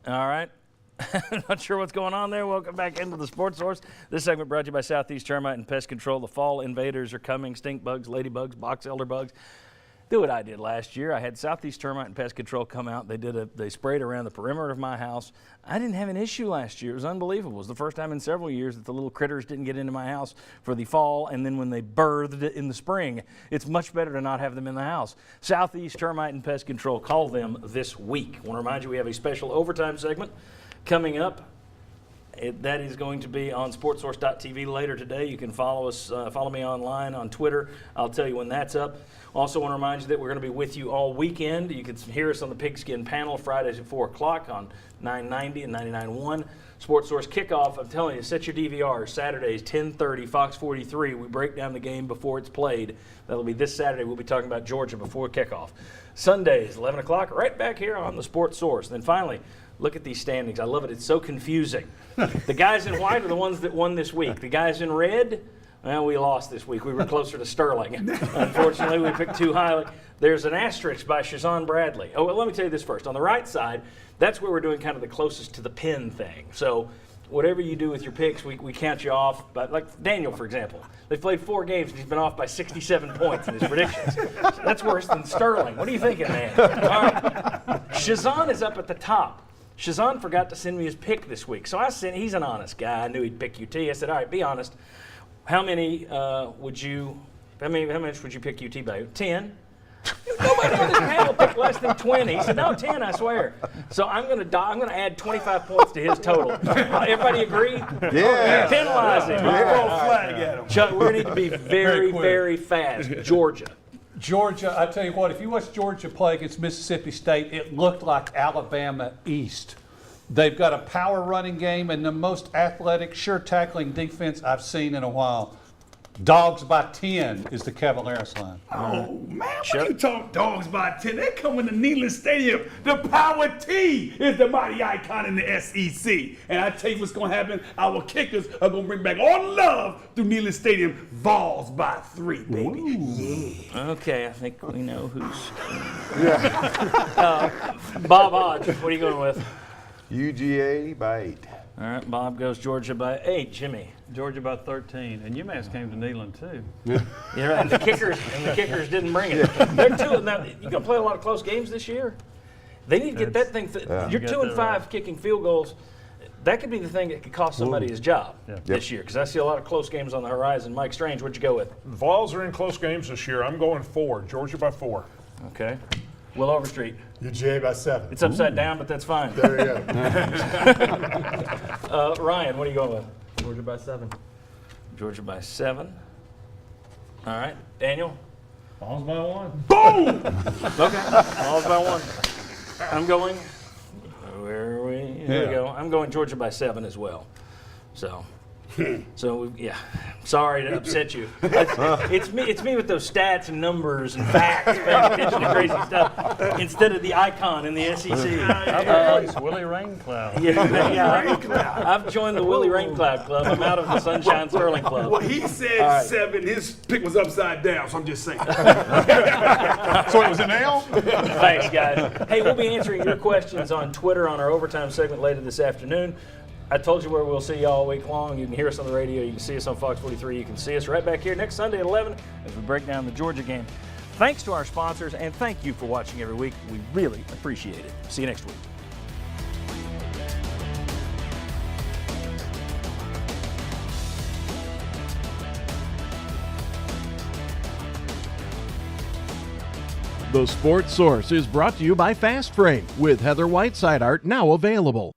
All right. Not sure what's going on there. Welcome back into the Sports Source. This segment brought to you by Southeast Termite and Pest Control. The fall invaders are coming. Stink bugs, ladybugs, box elder bugs. Do what I did last year. I had Southeast Termite and Pest Control come out. They sprayed around the perimeter of my house. I didn't have an issue last year. It was unbelievable. It was the first time in several years that the little critters didn't get into my house for the fall, and then when they birthed in the spring, it's much better to not have them in the house. Southeast Termite and Pest Control, call them this week. I want to remind you we have a special overtime segment coming up. That is going to be on sportsource.tv later today. You can follow us, follow me online on Twitter. I'll tell you when that's up. Also want to remind you that we're going to be with you all weekend. You can hear us on the Pigskin Panel Fridays at 4 o'clock on 990 and 99.1. Sports Source Kickoff, I'm telling you, set your DVR. Saturdays, 10:30, Fox 43. We break down the game before it's played. That'll be this Saturday. We'll be talking about Georgia before kickoff. Sundays, 11 o'clock, right back here on the Sports Source. Then finally, look at these standings. I love it. It's so confusing. The guys in white are the ones that won this week. The guys in red, well, we lost this week. We were closer to Sterling. Unfortunately, we picked too highly. There's an asterisk by Shazan Bradley. Oh, well, let me tell you this first. On the right side, that's where we're doing kind of the closest to the pin thing. So whatever you do with your picks, we count you off. But like Daniel, for example, they've played 4 games, and he's been off by 67 points in his predictions. So that's worse than Sterling. What are you thinking, man? All right. Shazan is up at the top. Shazan forgot to send me his pick this week. So he's an honest guy. I knew he'd pick UT. I said, all right, be honest. How much would you pick UT by? 10? Nobody on this panel picked less than 20. He said, no, 10, I swear. So I'm gonna add 25 points to his total. Everybody agree? Yeah. Penalize him. Flag at him. Chuck, we need to be very, very fast. Georgia, I tell you what, if you watch Georgia play against Mississippi State, it looked like Alabama East. They've got a power running game and the most athletic, sure tackling defense I've seen in a while. Dogs by 10 is the Cavaliers line. Oh, man, when you talk dogs by 10, they come in the Neyland Stadium. The Power T is the mighty icon in the SEC. And I tell you what's going to happen. Our kickers are going to bring back all the love through Neyland Stadium. Vols by 3, baby. Yeah. Okay, I think we know who's. Bob Hodge, what are you going with? UGA by 8. All right, Bob goes Georgia by 8. Jimmy. Georgia by 13, and UMass came to Neyland too. Yeah, right. And the kickers didn't bring it. They're 2. Now, you gonna play a lot of close games this year. They need to get that thing. You're 2 and 5 right. Kicking field goals. That could be the thing that could cost somebody his job this year, because I see a lot of close games on the horizon. Mike Strange, what'd you go with? Vols are in close games this year. I'm going 4. Georgia by 4. Okay. Will Overstreet. UGA by 7. It's upside down, but that's fine. There you go. Ryan, what are you going with? Georgia by 7. Georgia by 7. All right. Daniel? Vols by 1. Boom! Okay. Vols by 1. I'm going. Where are we? Here we go. I'm going Georgia by 7 as well. So yeah. Sorry to upset you. It's me with those stats and numbers and facts, paying attention to crazy stuff instead of the icon in the SEC. Willie Raincloud. I've joined the Willie Raincloud Club. I'm out of the Sunshine Sterling Club. Well, he said 7. His pick was upside down, so I'm just saying. So it was an L? Thanks, guys. Hey, we'll be answering your questions on Twitter on our overtime segment later this afternoon. I told you where we'll see you all week long. You can hear us on the radio. You can see us on Fox 43. You can see us right back here next Sunday at 11 as we break down the Georgia game. Thanks to our sponsors, and thank you for watching every week. We really appreciate it. See you next week. The Sports Source is brought to you by Fast Frame with Heather Whiteside art now available.